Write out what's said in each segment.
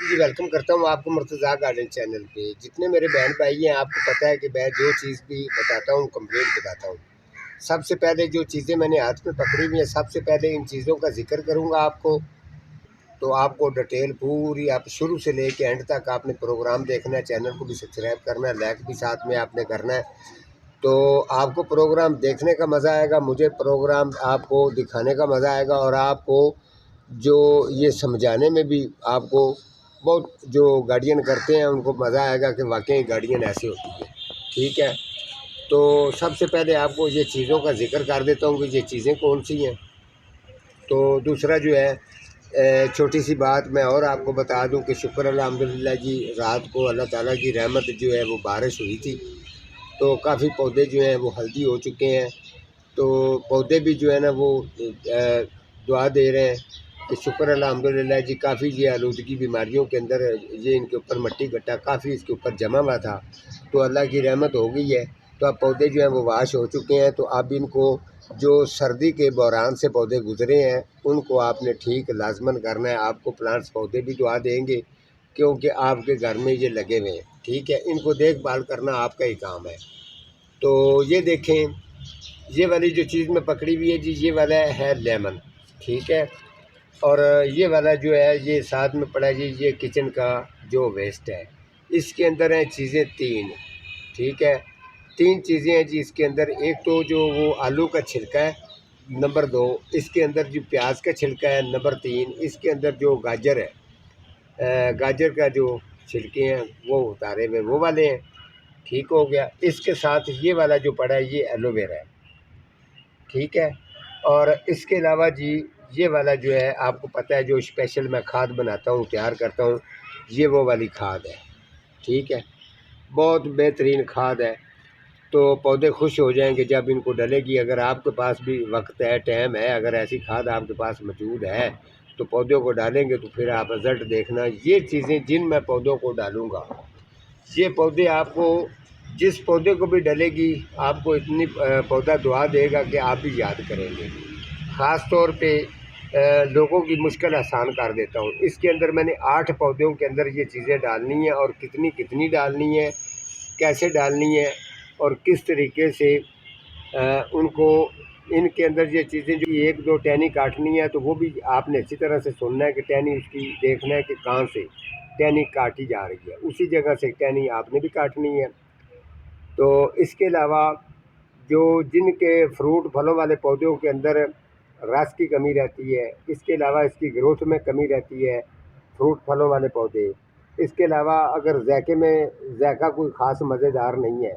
जी welcome करता हूँ आपको मुर्तज़ा गार्डन चैनल पे। जितने मेरे बहन भाई हैं आपको पता है कि मैं जो चीज़ भी बताता हूँ कंप्लीट बताता हूँ। सबसे पहले जो चीज़ें मैंने हाथ में पकड़ी हुई हैं, सबसे पहले इन चीज़ों का जिक्र करूँगा आपको। तो आपको डिटेल पूरी आप शुरू से लेके एंड तक आपने प्रोग्राम देखना है, चैनल को भी सब्सक्राइब करना है, लाइक भी साथ में आपने करना है। तो आपको प्रोग्राम देखने का मज़ा आएगा, मुझे प्रोग्राम आपको दिखाने का मज़ा आएगा, और आपको जो ये समझाने में भी आपको बहुत जो गार्डियन करते हैं उनको मज़ा आएगा कि वाकई गार्डियन ऐसे होती है। ठीक है, तो सबसे पहले आपको ये चीज़ों का जिक्र कर देता हूँ कि ये चीज़ें कौन सी हैं। तो दूसरा जो है छोटी सी बात मैं और आपको बता दूं कि शुक्र अल्हम्दुलिल्लाह जी, रात को अल्लाह ताला की रहमत जो है वो बारिश हुई थी, तो काफ़ी पौधे जो हैं वो हल्दी हो चुके हैं। तो पौधे भी जो है ना वो दुआ दे रहे हैं कि शुक्र अल्हम्दुलिल्लाह जी, काफ़ी ये आलूदगी बीमारियों के अंदर ये इनके ऊपर मट्टी गट्टा काफ़ी इसके ऊपर जमा हुआ था, तो अल्लाह की रहमत हो गई है। तो अब पौधे जो हैं वो वाश हो चुके हैं। तो अब इनको जो सर्दी के बहरान से पौधे गुजरे हैं उनको आपने ठीक लाजमन करना है। आपको प्लांट्स पौधे भी दुआ देंगे क्योंकि आपके घर में ये लगे हुए हैं। ठीक है, इनको देखभाल करना आपका ही काम है। तो ये देखें, ये वाली जो चीज़ मैं पकड़ी हुई है जी, ये वाला है लेमन। ठीक है, और ये वाला जो है ये साथ में पड़ा है जी, ये किचन का जो वेस्ट है। इसके अंदर हैं चीज़ें तीन। ठीक है, तीन चीज़ें हैं जी इसके अंदर। एक तो जो वो आलू का छिलका है, नंबर 2 इसके अंदर जो प्याज का छिलका है, नंबर 3 इसके अंदर जो गाजर है, गाजर का जो छिलके हैं वो उतारे हुए वो वाले हैं। ठीक हो गया। इसके साथ ये वाला जो पड़ा है ये एलोवेरा है। ठीक है, और इसके अलावा जी ये वाला जो है आपको पता है जो स्पेशल मैं खाद बनाता हूँ, तैयार करता हूँ, ये वो वाली खाद है। ठीक है, बहुत बेहतरीन खाद है। तो पौधे खुश हो जाएंगे जब इनको डलेगी। अगर आपके पास भी वक्त है, टाइम है, अगर ऐसी खाद आपके पास मौजूद है तो पौधों को डालेंगे तो फिर आप रिज़ल्ट देखना। ये चीज़ें जिन मैं पौधों को डालूँगा, ये पौधे आपको जिस पौधे को भी डलेगी आपको इतनी पौधा दुआ देगा कि आप भी याद करेंगे। ख़ास तौर पे लोगों की मुश्किल आसान कर देता हूँ। इसके अंदर मैंने 8 पौधों के अंदर ये चीज़ें डालनी है, और कितनी कितनी डालनी है, कैसे डालनी है, और किस तरीके से उनको इनके अंदर ये चीज़ें जो 1-2 टहनी काटनी है तो वो भी आपने अच्छी तरह से सुनना है कि टहनी उसकी देखना है कि कहाँ से टहनी काटी जा रही है, उसी जगह से टहनी आपने भी काटनी है। तो इसके अलावा जो जिनके फ्रूट फलों वाले पौधों के अंदर रस की कमी रहती है, इसके अलावा इसकी ग्रोथ में कमी रहती है, फ्रूट फलों वाले पौधे। इसके अलावा अगर ज़ायके में ज़ायका कोई ख़ास मज़ेदार नहीं है,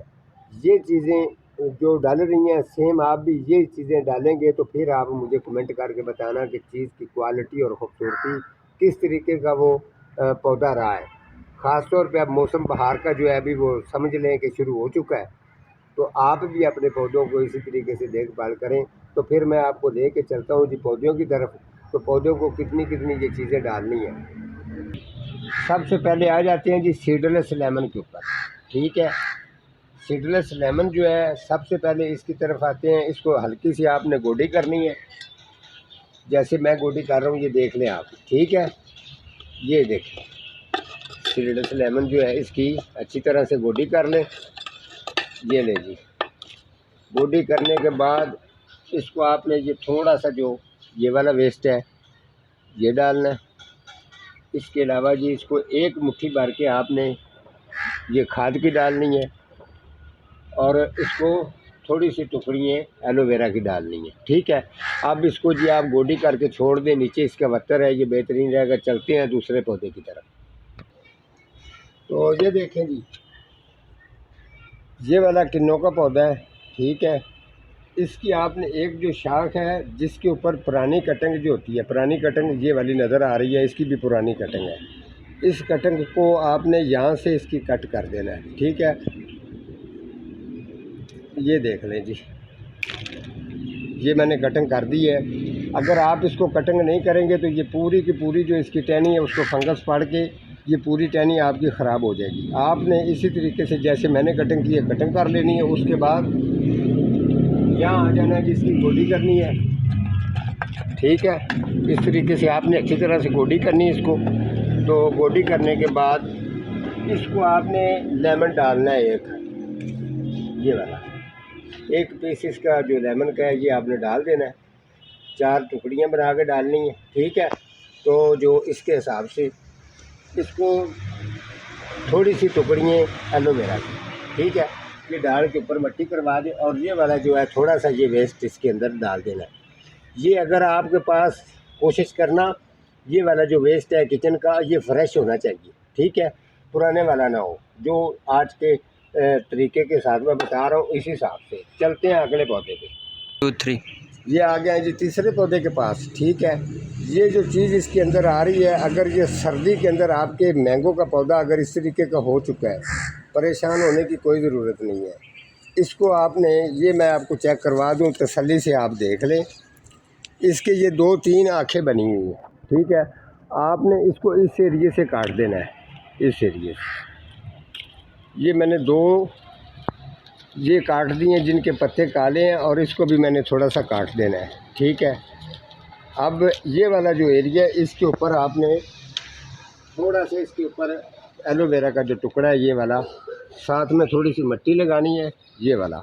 ये चीज़ें जो डाल रही हैं सेम आप भी ये चीज़ें डालेंगे तो फिर आप मुझे कमेंट करके बताना कि चीज़ की क्वालिटी और ख़ूबसूरती किस तरीके का वो पौधा रहा है। ख़ास तौर पे अब मौसम बहार का जो है अभी वो समझ लें कि शुरू हो चुका है, तो आप भी अपने पौधों को इसी तरीके से देखभाल करें। तो फिर मैं आपको लेके चलता हूँ जी पौधों की तरफ। तो पौधों को कितनी कितनी ये चीज़ें डालनी है। सबसे पहले आ जाते हैं जी सीडलेस लेमन के ऊपर। ठीक है, सीडलेस लेमन जो है सबसे पहले इसकी तरफ आते हैं। इसको हल्की सी आपने गोडी करनी है, जैसे मैं गोडी कर रहा हूँ ये देख लें आप। ठीक है, ये देखें सीडलेस लेमन जो है इसकी अच्छी तरह से गोडी कर लें। ये ले जी, गोडी करने के बाद इसको आपने ये थोड़ा सा जो ये वाला वेस्ट है ये डालना है। इसके अलावा जी इसको एक मुट्ठी भर के आपने ये खाद की डालनी है, और इसको थोड़ी सी टुकड़ियाँ एलोवेरा की डालनी है। ठीक है, अब इसको जी आप गोडी करके छोड़ दें, नीचे इसका वत्तर है, ये बेहतरीन रहेगा। चलते हैं दूसरे पौधे की तरफ। तो ये देखें जी, ये वाला किन्नों का पौधा है। ठीक है, इसकी आपने एक जो शाख है जिसके ऊपर पुरानी कटिंग जो होती है, पुरानी कटिंग ये वाली नज़र आ रही है, इसकी भी पुरानी कटिंग है। इस कटिंग को आपने यहाँ से इसकी कट कर देना है। ठीक है, ये देख लें जी, ये मैंने कटिंग कर दी है। अगर आप इसको कटिंग नहीं करेंगे तो ये पूरी की पूरी जो इसकी टहनी है उसको फंगस पड़ के ये पूरी टहनी आपकी ख़राब हो जाएगी। आपने इसी तरीके से जैसे मैंने कटिंग की है कटिंग कर लेनी है। उसके बाद यहाँ आ जाना है कि इसकी गोडी करनी है। ठीक है, इस तरीके से आपने अच्छी तरह से गोडी करनी है इसको। तो गोडी करने के बाद इसको आपने लेमन डालना है, ये वाला एक पीस इसका जो लेमन का है ये आपने डाल देना है। 4 टुकड़ियाँ बना के डालनी है, ठीक है। तो जो इसके हिसाब से इसको थोड़ी सी टुकड़ियाँ एलोवेरा की, ठीक है, ये डाल के ऊपर मट्टी करवा दें। और ये वाला जो है थोड़ा सा ये वेस्ट इसके अंदर डाल देना है। ये अगर आपके पास कोशिश करना ये वाला जो वेस्ट है किचन का ये फ्रेश होना चाहिए, ठीक है, पुराने वाला ना हो। जो आज के तरीके के साथ मैं बता रहा हूँ इसी हिसाब से चलते हैं अगले पौधे पे। 2 3 ये आ गया है जी तीसरे पौधे के पास, ठीक है। ये जो चीज़ इसके अंदर आ रही है, अगर ये सर्दी के अंदर आपके मैंगो का पौधा अगर इस तरीके का हो चुका है, परेशान होने की कोई ज़रूरत नहीं है। इसको आपने ये मैं आपको चेक करवा दूँ, तसल्ली से आप देख लें। इसके ये 2-3 आँखें बनी हुई हैं, ठीक है। आपने इसको इस एरिए से काट देना है, इस एरिए से। ये मैंने 2 ये काट दिए हैं जिनके पत्ते काले हैं, और इसको भी मैंने थोड़ा सा काट देना है, ठीक है। अब ये वाला जो एरिया है इसके ऊपर आपने थोड़ा सा इसके ऊपर एलोवेरा का जो टुकड़ा है ये वाला, साथ में थोड़ी सी मिट्टी लगानी है ये वाला,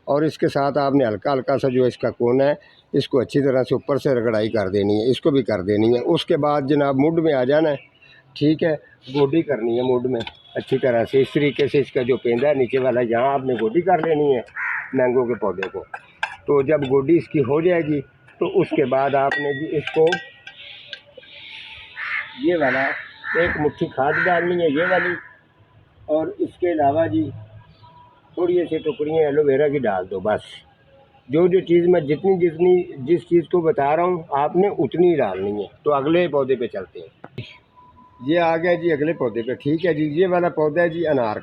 और इसके साथ आपने हल्का हल्का सा जो इसका कोना है इसको अच्छी तरह से ऊपर से रगड़ाई कर देनी है, इसको भी कर देनी है। उसके बाद जनाब मुड में आ जाना है, ठीक है। गोडी करनी है मुड में अच्छी तरह से, इस तरीके से इसका जो पेंदा है नीचे वाला यहाँ आपने गोडी कर लेनी है मैंगो के पौधे को। तो जब गोडी इसकी हो जाएगी तो उसके बाद आपने जी इसको ये वाला 1 मुट्ठी खाद डालनी है ये वाली, और इसके अलावा जी थोड़ी ऐसी टुकड़ियाँ एलोवेरा की डाल दो बस। जो चीज़ मैं जिस चीज़ को बता रहा हूँ आपने उतनी ही डालनी है। तो अगले पौधे पे चलते हैं। ये आ गया जी अगले पौधे पे, ठीक है जी। ये वाला पौधा है जी अनार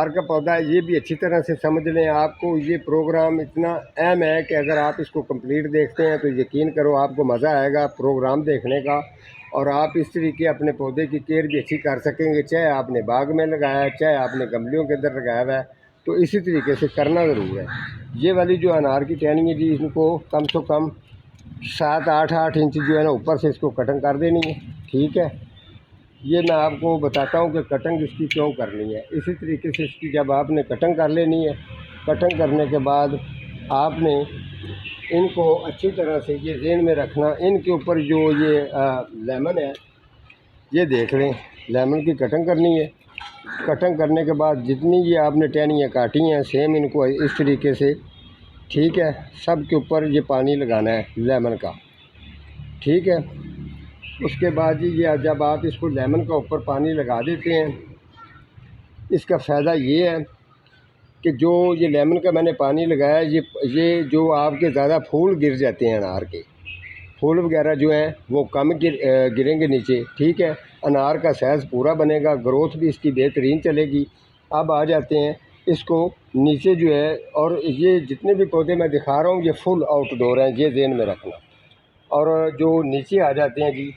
का पौधा है। ये भी अच्छी तरह से समझ लें, आपको ये प्रोग्राम इतना अहम है कि अगर आप इसको कंप्लीट देखते हैं तो यकीन करो आपको मज़ा आएगा प्रोग्राम देखने का, और आप इस तरीके अपने पौधे की केयर भी अच्छी कर सकेंगे, चाहे आपने बाग में लगाया है चाहे आपने गमलों के अंदर लगाया हुआ है। तो इसी तरीके से करना ज़रूर है। ये वाली जो अनार की टहनी है जी इसको कम से कम 7-8 इंच जो है ना ऊपर से इसको कटिंग कर देनी है, ठीक है। ये मैं आपको बताता हूँ कि कटिंग इसकी क्यों करनी है। इसी तरीके से इसकी जब आपने कटिंग कर लेनी है, कटिंग करने के बाद आपने इनको अच्छी तरह से ये ज़हन में रखना, इनके ऊपर जो ये लेमन है ये देख लें, लेमन की कटिंग करनी है। कटिंग करने के बाद जितनी ये आपने टहनियाँ काटी हैं सेम इनको इस तरीके से, ठीक है, सब के ऊपर ये पानी लगाना है लेमन का, ठीक है। उसके बाद ये जब आप इसको लेमन का ऊपर पानी लगा देते हैं, इसका फ़ायदा ये है कि जो ये लेमन का मैंने पानी लगाया ये जो आपके ज़्यादा फूल गिर जाते हैं, अनार के फूल वगैरह जो हैं वो कम गिरेंगे नीचे, ठीक है। अनार का साइज़ पूरा बनेगा, ग्रोथ भी इसकी बेहतरीन चलेगी। अब आ जाते हैं इसको नीचे जो है, और ये जितने भी पौधे मैं दिखा रहा हूँ ये फुल आउटडोर हैं, ये ज़हन में रखना। और जो नीचे आ जाते हैं जी,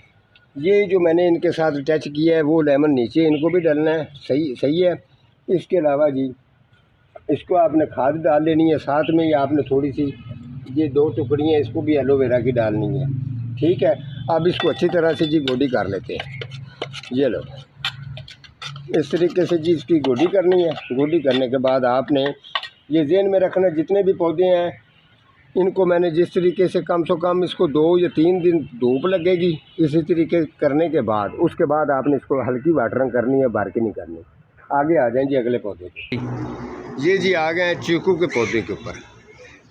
ये जो मैंने इनके साथ अटैच किया है वो लेमन नीचे इनको भी डालना है, सही है। इसके अलावा जी इसको आपने खाद डाल लेनी है, साथ में ही आपने थोड़ी सी ये 2 टुकड़ियाँ इसको भी एलोवेरा की डालनी है, ठीक है। अब इसको अच्छी तरह से जी गोडी कर लेते हैं। ये लो इस तरीके से जी इसकी गोडी करनी है। गोडी करने के बाद आपने ये ज़हन में रखना जितने भी पौधे हैं इनको मैंने जिस तरीके से कम इसको 2 या 3 दिन धूप लगेगी। इसी तरीके करने के बाद उसके बाद आपने इसको हल्की वाटरिंग करनी है, बार के नहीं करनी। आगे आ जाएं जी अगले पौधे पे। ये जी आ गए हैं चीकू के पौधे के ऊपर।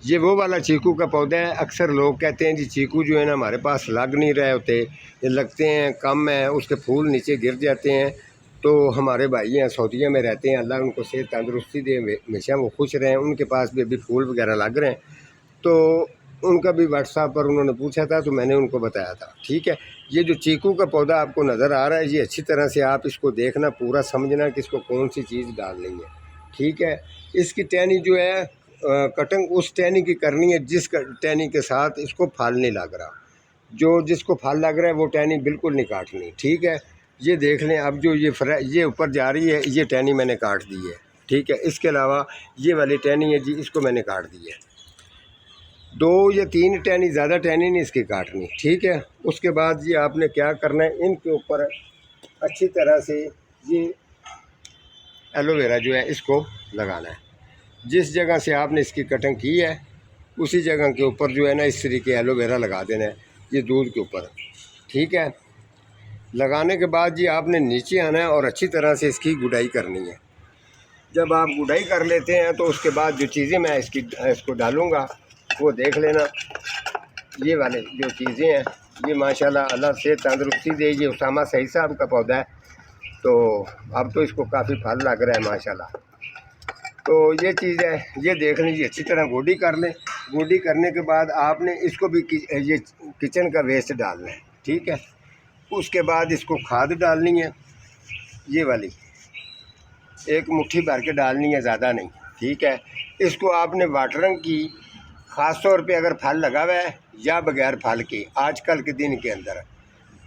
ये वो वाला चीकू का पौधा है। अक्सर लोग कहते हैं जी चीकू जो है ना हमारे पास लग नहीं रहे होते, ये लगते हैं कम है, उसके फूल नीचे गिर जाते हैं। तो हमारे भाई हैं सऊदीया में रहते हैं, अल्लाह उनको सेहत तंदुरुस्ती दे, हमेशा वो खुश रहें। उनके पास भी अभी फूल वगैरह लग रहे हैं, तो उनका भी व्हाट्सएप पर उन्होंने पूछा था तो मैंने उनको बताया था, ठीक है। ये जो चीकू का पौधा आपको नज़र आ रहा है ये अच्छी तरह से आप इसको देखना, पूरा समझना कि इसको कौन सी चीज़ डालनी है, ठीक है। इसकी टहनी जो है कटिंग उस टहनी की करनी है जिस टहनी के साथ इसको फल नहीं लग रहा। जो जिसको फल लग रहा है वो टहनी बिल्कुल नहीं काटनी, ठीक है। ये देख लें, अब जो ये ऊपर जा रही है ये टहनी मैंने काट दी है, ठीक है। इसके अलावा ये वाली टहनी है जी इसको मैंने काट दी है। 2 या 3 टहनी, ज़्यादा टहनी नहीं इसकी काटनी, ठीक है। उसके बाद ये आपने क्या करना है, इनके ऊपर अच्छी तरह से ये एलोवेरा जो है इसको लगाना है। जिस जगह से आपने इसकी कटिंग की है उसी जगह के ऊपर जो है ना इस तरीके एलोवेरा लगा देना है, ये दूध के ऊपर, ठीक है। लगाने के बाद ये आपने नीचे आना है और अच्छी तरह से इसकी गुडाई करनी है। जब आप गुडाई कर लेते हैं तो उसके बाद जो चीज़ें मैं इसको डालूँगा वो देख लेना। ये वाले जो चीज़ें हैं ये माशाल्लाह अल्लाह से तंदुरुस्ती दे, ये उसामा सही साहब का पौधा है, तो अब तो इसको काफ़ी फल लग रहा है माशाल्लाह। तो ये चीज़ है, ये देख लीजिए, अच्छी तरह गोडी कर लें। गोडी करने के बाद आपने इसको भी ये किचन का वेस्ट डालना है, ठीक है। उसके बाद इसको खाद डालनी है, ये वाली 1 मुट्ठी भर के डालनी है, ज़्यादा नहीं, ठीक है। इसको आपने वाटरिंग की, ख़ास तौर पे अगर फल लगा हुआ है या बगैर फल के, आजकल के दिन के अंदर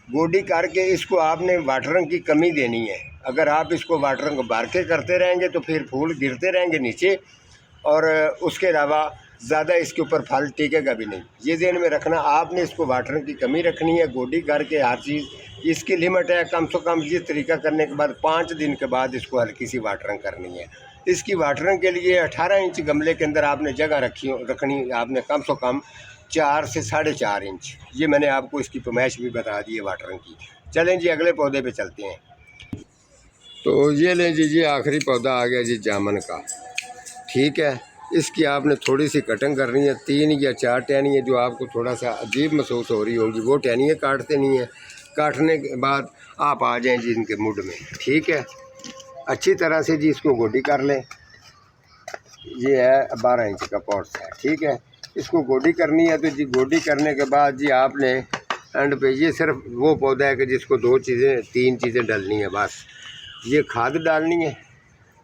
गोडी करके इसको आपने वाटरिंग की कमी देनी है। अगर आप इसको वाटरिंग भर के करते रहेंगे तो फिर फूल गिरते रहेंगे नीचे, और उसके अलावा ज़्यादा इसके ऊपर फल टिकेगा भी नहीं। ये ध्यान में रखना, आपने इसको वाटरिंग की कमी रखनी है। गोडी करके हर चीज़ इसकी लिमिट है, कम से कम ये तरीका करने के बाद 5 दिन के बाद इसको हल्की सी वाटरिंग करनी है। इसकी वाटरिंग के लिए 18 इंच गमले के अंदर आपने जगह रखनी आपने कम से कम 4 से 4.5 इंच। ये मैंने आपको इसकी पैमाइश भी बता दी है वाटरिंग की। चलें जी अगले पौधे पे चलते हैं। तो ये लें जी, ये आखिरी पौधा आ गया जी जामुन का, ठीक है। इसकी आपने थोड़ी सी कटिंग करनी है, 3 या 4 टहनियाँ जो आपको थोड़ा सा अजीब महसूस हो रही होगी वो टहनियाँ काटते नहीं है। काटने के बाद आप आ जाएँ जी इनके मुड में, ठीक है। अच्छी तरह से जी इसको गोडी कर लें। ये है 12 इंच का पॉट्स है, ठीक है। इसको गोडी करनी है, तो जी गोडी करने के बाद जी आपने एंड पे ये सिर्फ वो पौधा है कि जिसको 3 चीज़ें डालनी है बस। ये खाद डालनी है,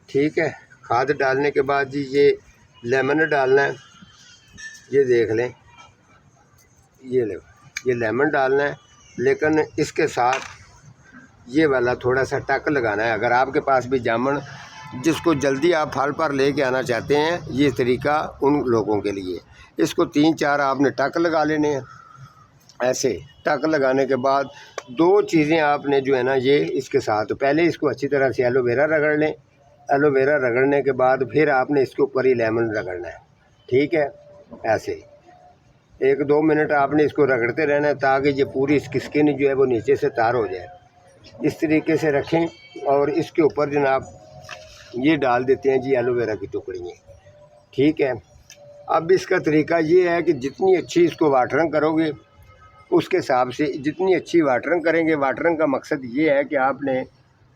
ठीक है। खाद डालने के बाद जी ये लेमन डालना है, ये देख लें, ये लो, ये लेमन डालना है। लेकिन इसके साथ ये वाला थोड़ा सा टक लगाना है। अगर आपके पास भी जामुन जिसको जल्दी आप फल पर लेके आना चाहते हैं, ये तरीका उन लोगों के लिए। इसको 3-4 आपने टक लगा लेने हैं। ऐसे टक लगाने के बाद 2 चीज़ें आपने जो है ना ये इसके साथ, पहले इसको अच्छी तरह से एलोवेरा रगड़ लें। एलोवेरा रगड़ने के बाद फिर आपने इसके ऊपर ही लेमन रगड़ना है, ठीक है। ऐसे 1-2 मिनट आपने इसको रगड़ते रहना है ताकि ये पूरी इसकी स्किन जो है वो नीचे से तार हो जाए। इस तरीके से रखें और इसके ऊपर जनाब ये डाल देते हैं जी एलोवेरा की टुकड़ियाँ, ठीक है। अब इसका तरीका ये है कि जितनी अच्छी इसको वाटरिंग करोगे उसके हिसाब से, जितनी अच्छी वाटरिंग करेंगे, वाटरिंग का मकसद ये है कि आपने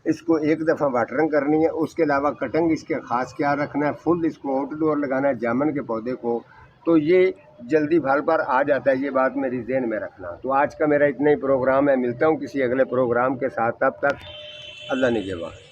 इसको एक दफ़ा वाटरिंग करनी है। उसके अलावा कटिंग इसके ख़ास क्या रखना है, फुल इसको आउटडोर लगाना है जामुन के पौधे को, तो ये जल्दी फल पर आ जाता है। ये बात मेरी ज़हन में रखना। तो आज का मेरा इतना ही प्रोग्राम है, मिलता हूँ किसी अगले प्रोग्राम के साथ, तब तक अल्लाह निगहबान।